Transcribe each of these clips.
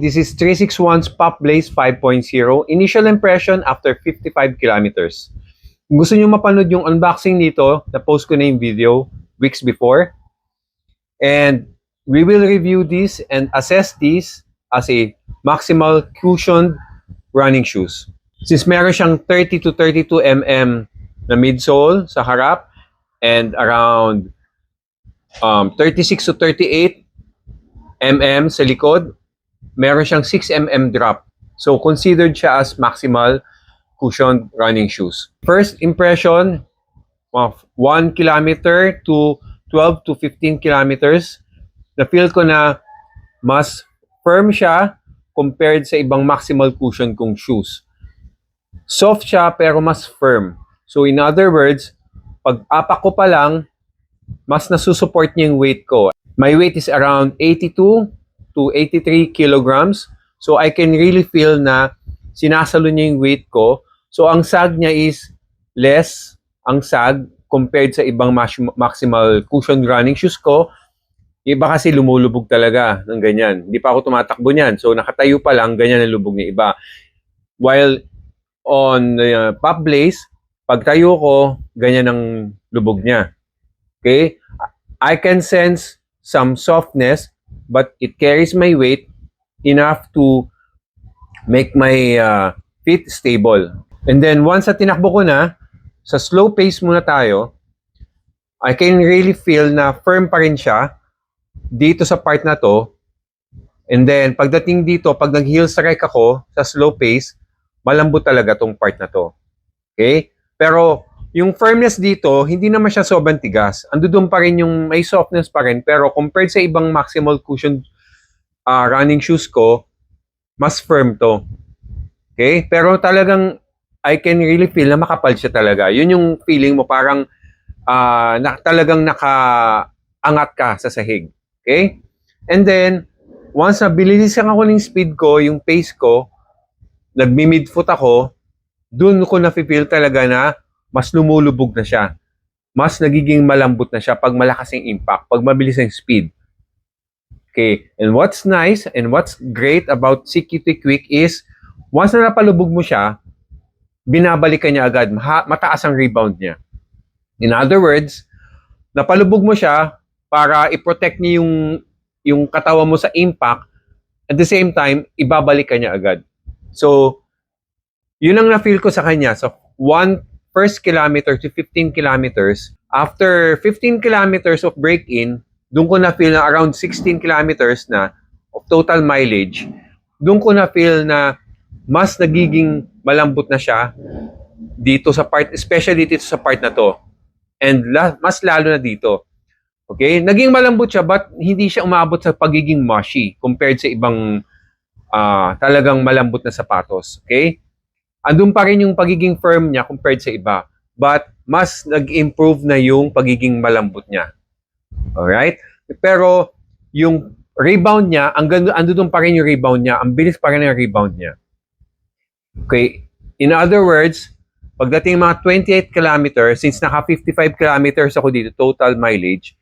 This is 361's Pop Blaze 5.0, initial impression after 55 kilometers. Kung gusto nyo mapanood yung unboxing nito, na-post ko na yung video weeks before. And we will review this and assess this as a maximal cushioned running shoes. Since meron siyang 30 to 32 mm na midsole sa harap and around 36 to 38 mm sa likod, meron siyang 6 mm drop. So, considered siya as maximal cushioned running shoes. First impression of 1 kilometer to 12 to 15 kilometers, na-feel ko na mas firm siya compared sa ibang maximal cushion kong shoes. Soft siya pero mas firm. So, in other words, pag apak ko pa lang, mas nasusupport niya yung weight ko. My weight is around 82 to 83 kilograms. So, I can really feel na sinasalo niya yung weight ko. So, ang sag niya is less ang sag compared sa ibang maximal cushion running shoes ko. Iba kasi lumulubog talaga ng ganyan. Hindi pa ako tumatakbo niyan. So, nakatayo pa lang, ganyan ang lubog ni iba. While on Pop Blaze, pag tayo ko, ganyan ang lubog niya. Okay? I can sense some softness, but it carries my weight enough to make my feet stable. And then once na tinakbo ko na, sa slow pace muna tayo, I can really feel na firm pa rin siya dito sa part na to. And then pagdating dito, pag nag-heel strike ako sa slow pace, malambot talaga tong part na to. Okay? Pero yung firmness dito, hindi naman siya sobrang tigas. Andun pa rin yung may softness pa rin. Pero compared sa ibang maximal cushion running shoes ko, mas firm to. Okay? Pero talagang I can really feel na makapal siya talaga. Yun yung feeling mo, parang talagang nakaangat ka sa sahig. Okay? And then, once na bilisan ako ng speed ko, yung pace ko, nagmi-midfoot ako, dun ko na-feel talaga na mas lumulubog na siya. Mas nagiging malambot na siya pag malakas yung impact, pag mabilis yung speed. Okay, and what's nice and what's great about CQT Quick is, once na napalubog mo siya, binabalikan niya agad, mataas ang rebound niya. In other words, napalubog mo siya para i-protect niya yung katawan mo sa impact, at the same time, ibabalik ka niya agad. So, yun ang na-feel ko sa kanya. So, first kilometer to 15 kilometers. After 15 kilometers of break-in, doon ko na-feel na around 16 kilometers na of total mileage, doon ko na-feel na mas nagiging malambot na siya dito sa part, especially dito sa part na to. And mas lalo na dito. Okay? Naging malambot siya but hindi siya umabot sa pagiging mushy compared sa ibang talagang malambot na sapatos. Okay? Andun pa rin yung pagiging firm niya compared sa iba. But mas nag-improve na yung pagiging malambot niya. Alright? Pero yung rebound niya, andun pa rin yung rebound niya. Ang bilis pa rin yung rebound niya. Okay? In other words, pagdating mga 28 kilometers, since naka 55 kilometers ako dito, total mileage,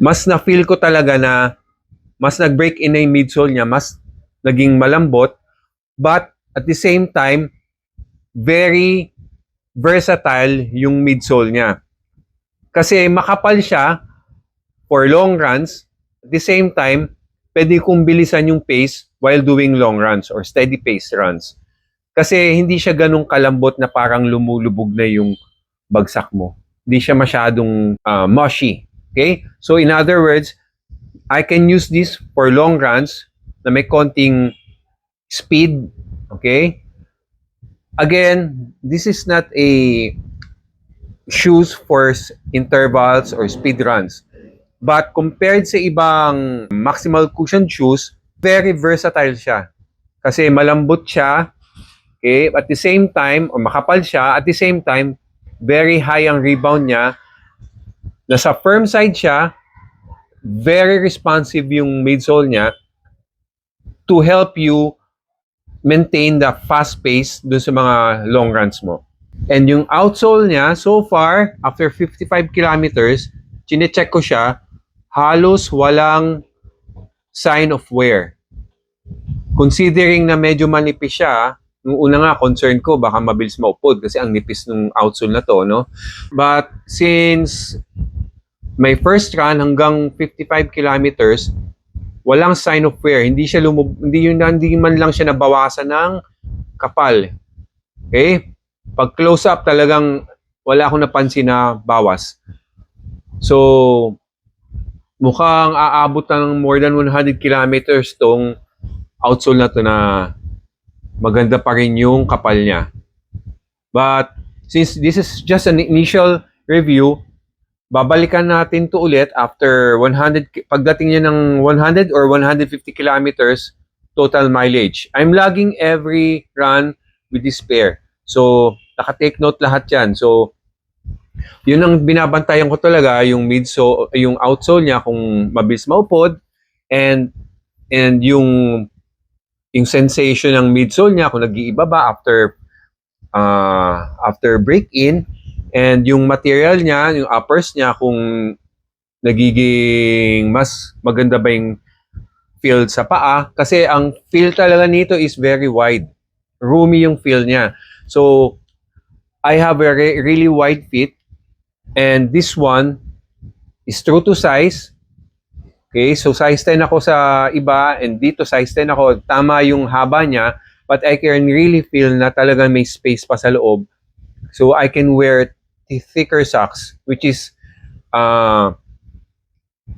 mas na-feel ko talaga na mas nag-break in na yung midsole niya, mas naging malambot, but at the same time, very versatile yung midsole niya. Kasi makapal siya for long runs, at the same time, pwede kong bilisan yung pace while doing long runs or steady pace runs. Kasi hindi siya ganun kalambot na parang lumulubog na yung bagsak mo. Hindi siya masyadong mushy. Okay? So in other words, I can use this for long runs na may konting speed. Okay? Again, this is not a shoes for intervals or speed runs. But compared sa ibang maximal cushion shoes, very versatile siya. Kasi malambot siya, okay? At the same time, or makapal siya, at the same time, very high ang rebound niya. Nasa firm side siya, very responsive yung midsole niya to help you maintain the fast pace dun sa mga long runs mo. And yung outsole niya, so far, after 55 kilometers, chinecheck ko siya, halos walang sign of wear. Considering na medyo manipis siya, nung una nga concern ko baka mabilis maupod kasi ang nipis ng outsole na to, no? But since my first run hanggang 55 kilometers, walang sign of wear. Hindi man lang siya nabawasan ng kapal. Okay? Pag close up talagang wala akong napansin na bawas. So mukhang aabot ng more than 100 kilometers tong outsole na to na maganda pa rin yung kapal niya. But since this is just an initial review, babalikan natin to ulit after 100, pagdating niya ng 100 or 150 kilometers total mileage. I'm logging every run with this pair. So, naka-take note lahat yan. So, yun ang binabantayan ko talaga, yung yung outsole niya kung mabilis maupod, and yung sensation ng midsole niya kung nag-iiba ba after break-in, and yung material niya, yung uppers niya kung nagiging mas maganda ba yung feel sa paa, kasi ang feel talaga nito is very wide. Roomy yung feel niya. So I have a really wide feet, and this one is true to size. Okay, so size 10 ako sa iba, and dito size 10 ako. Tama yung haba niya, but I can really feel na talagang may space pa sa loob. So I can wear thicker socks, which is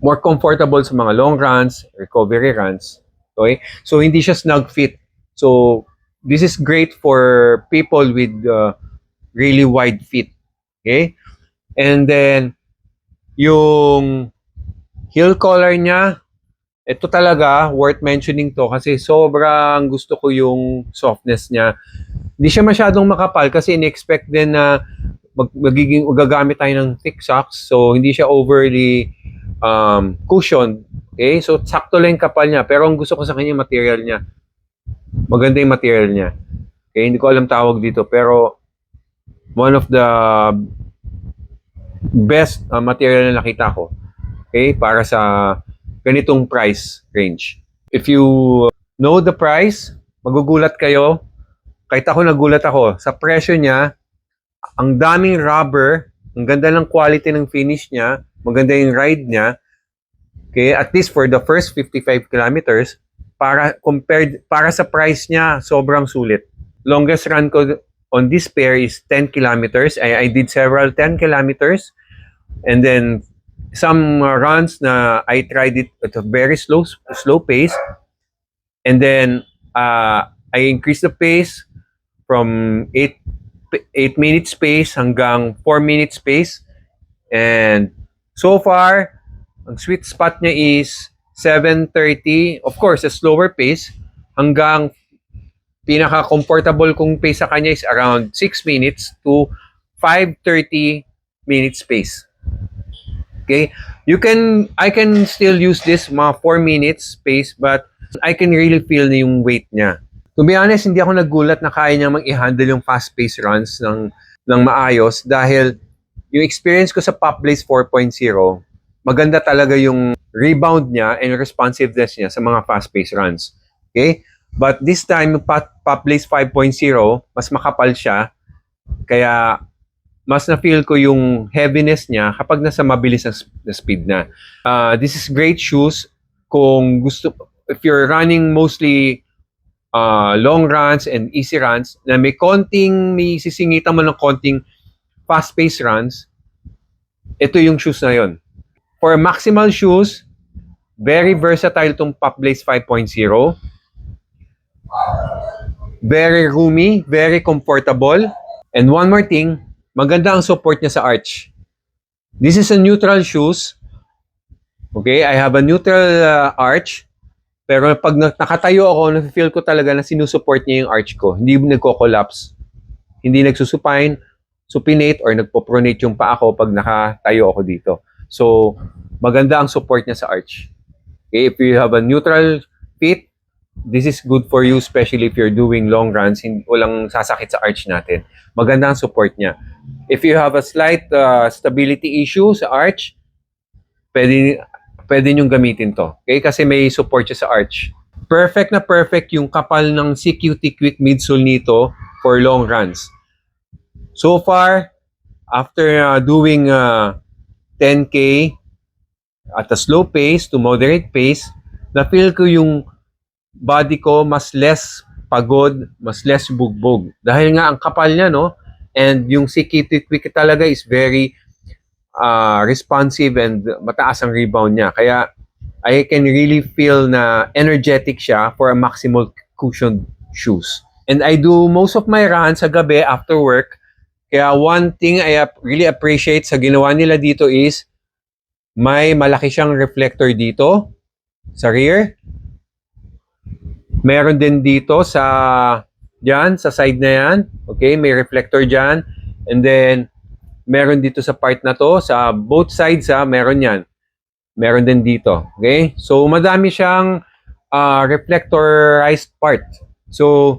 more comfortable sa mga long runs, recovery runs. Okay, so hindi siya snug fit. So this is great for people with really wide feet. Okay, and then yung heel collar niya, ito talaga worth mentioning to kasi sobrang gusto ko yung softness niya. Hindi siya masyadong makapal kasi in-expect din na gagamit tayo ng thick socks, so hindi siya overly cushioned. Okay, so sakto lang yung kapal niya, pero ang gusto ko sa kanya material niya. Maganda yung material niya. Okay, hindi ko alam tawag dito, pero one of the best material na nakita ko. Okay, para sa ganitong price range. If you know the price, magugulat kayo. Kahit ako nagulat ako. Sa presyo niya, ang daming rubber, ang ganda ng quality ng finish niya, maganda yung ride niya. Okay, at least for the first 55 kilometers, para sa price niya, sobrang sulit. Longest run ko on this pair is 10 kilometers. I did several 10 kilometers. And then some runs na I tried it at a very slow pace, and then I increased the pace from 8 minutes pace hanggang 4 minutes pace, and so far ang sweet spot niya is 7:30, of course a slower pace, hanggang pinaka comfortable kong pace sa kanya is around 6 minutes to 5:30 minutes pace. Okay, I can still use this mga 4 minutes pace, but I can really feel yung weight niya. To be honest, hindi ako nagulat na kaya niya mag-i-handle yung fast-paced runs ng maayos, dahil yung experience ko sa Pop Blaze 4.0, maganda talaga yung rebound niya and responsiveness niya sa mga fast-paced runs. Okay? But this time, yung Pop Blaze 5.0, mas makapal siya, kaya mas na-feel ko yung heaviness niya kapag nasa mabilis na speed na. This is great shoes kung if you're running mostly long runs and easy runs, na may sisingitan mo ng konting fast-paced runs, ito yung shoes na yon. For maximal shoes, very versatile tong Pop Blaze 5.0. Very roomy, very comfortable. And one more thing, maganda ang support niya sa arch. This is a neutral shoes. Okay, I have a neutral arch. Pero pag nakatayo ako, na-feel ko talaga na sinusupport niya yung arch ko. Hindi nagko-collapse. Hindi nagsusupine, supinate, or nagpo-pronate yung paa ko pag nakatayo ako dito. So, maganda ang support niya sa arch. Okay, if you have a neutral fit, this is good for you, especially if you're doing long runs, walang sasakit sa arch natin. Maganda ang support niya. If you have a slight stability issue sa arch, pwede niyong gamitin to. Okay? Kasi may support siya sa arch. Perfect na perfect yung kapal ng CQT Quick midsole nito for long runs. So far, after doing 10K at a slow pace to moderate pace, na-feel ko yung body ko mas less pagod, mas less bugbog. Dahil nga ang kapal niya, no? And yung CQT Quick talaga is very responsive and mataas ang rebound niya. Kaya I can really feel na energetic siya for a maximal cushioned shoes. And I do most of my runs sa gabi after work. Kaya one thing I really appreciate sa ginawa nila dito is may malaki siyang reflector dito sa rear. Meron din dito sa side na yan. Okay, may reflector dyan. And then meron dito sa part na to, sa both sides meron yan. Meron din dito. Okay? So, madami siyang reflectorized part. So,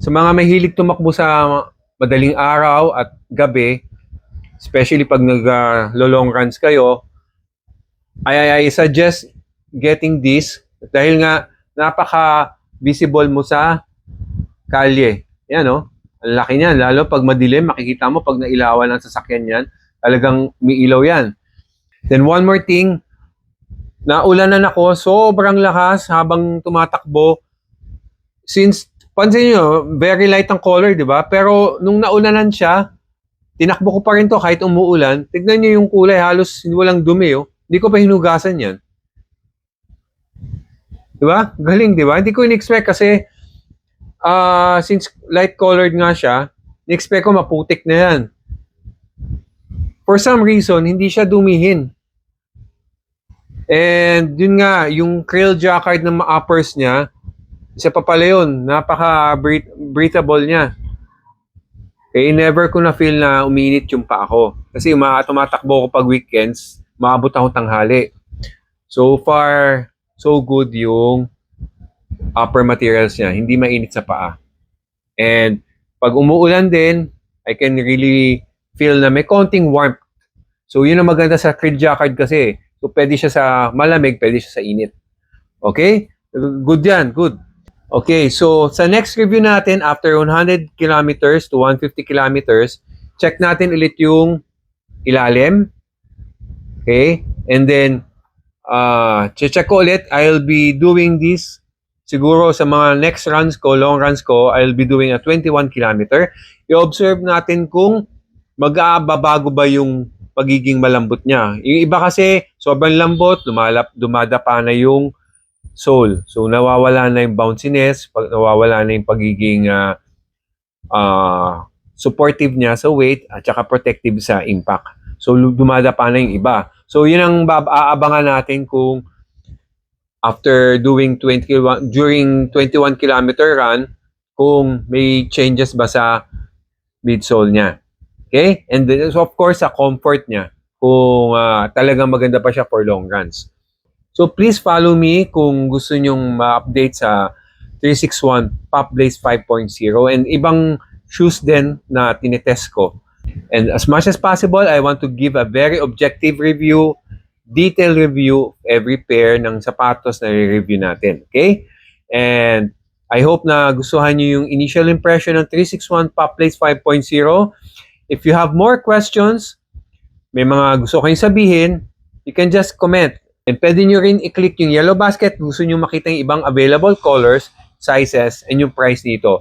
sa mga mahilig tumakbo sa madaling araw at gabi, especially pag nag-long runs kayo, I suggest getting this dahil nga napaka-visible mo sa kalye. Yan, no? Ang laki niyan. Lalo pag madilim, makikita mo pag nailawan ang sasakyan yan, talagang umiilaw yan. Then one more thing, naulanan ako, sobrang lakas habang tumatakbo. Since, pansin nyo, very light ang color, di ba? Pero nung naulanan siya, tinakbo ko pa rin to kahit umuulan. Tignan nyo yung kulay, halos walang dumi. Oh. Hindi ko pa hinugasan yan. Di ba? Galing, di ba? Hindi ko in-expect kasi since light colored nga siya, in-expect ko maputik na yan. For some reason, hindi siya dumihin. And yun nga, yung krill jacquard ng uppers niya, isa pa pala yun, napaka-breathable niya. Okay, never ko na feel na uminit yung pa ako. Kasi tumatakbo ko pag weekends, maabot ako tanghali. So far, so good yung upper materials niya. Hindi mainit sa paa. And pag umuulan din, I can really feel na may konting warmth. So yun ang maganda sa krill jacquard kasi. So, pwede siya sa malamig, pwede siya sa init. Okay? Good yan, good. Okay, so sa next review natin, after 100 kilometers to 150 kilometers, check natin ulit yung ilalim. Okay? And then, check ko ulit. I'll be doing this siguro sa mga next runs ko, long runs ko, I'll be doing a 21 kilometer. I-observe natin kung mag-aababago ba yung pagiging malambot niya. Yung iba kasi, sobrang lambot, dumadapa na yung sole. So, nawawala na yung bounciness, nawawala na yung pagiging supportive niya sa weight, at saka protective sa impact. So, dumadapa na yung iba. So, yun ang aabangan natin kung after doing during 21 kilometer run, kung may changes ba sa midsole niya. Okay? And then, so of course, sa comfort niya, kung talagang maganda pa siya for long runs. So please follow me kung gusto nyong ma-update sa 361 Pop Blaze 5.0 and ibang shoes din na tinetest ko. And as much as possible, I want to give a very objective review, detailed review of every pair ng sapatos na i-review natin. Okay? And I hope na gustuhan nyo yung initial impression ng 361 Pop Blaze 5.0. If you have more questions, may mga gusto kayong sabihin, you can just comment. And pwede nyo rin i-click yung yellow basket. Gusto nyo makita yung ibang available colors, sizes, and yung price nito.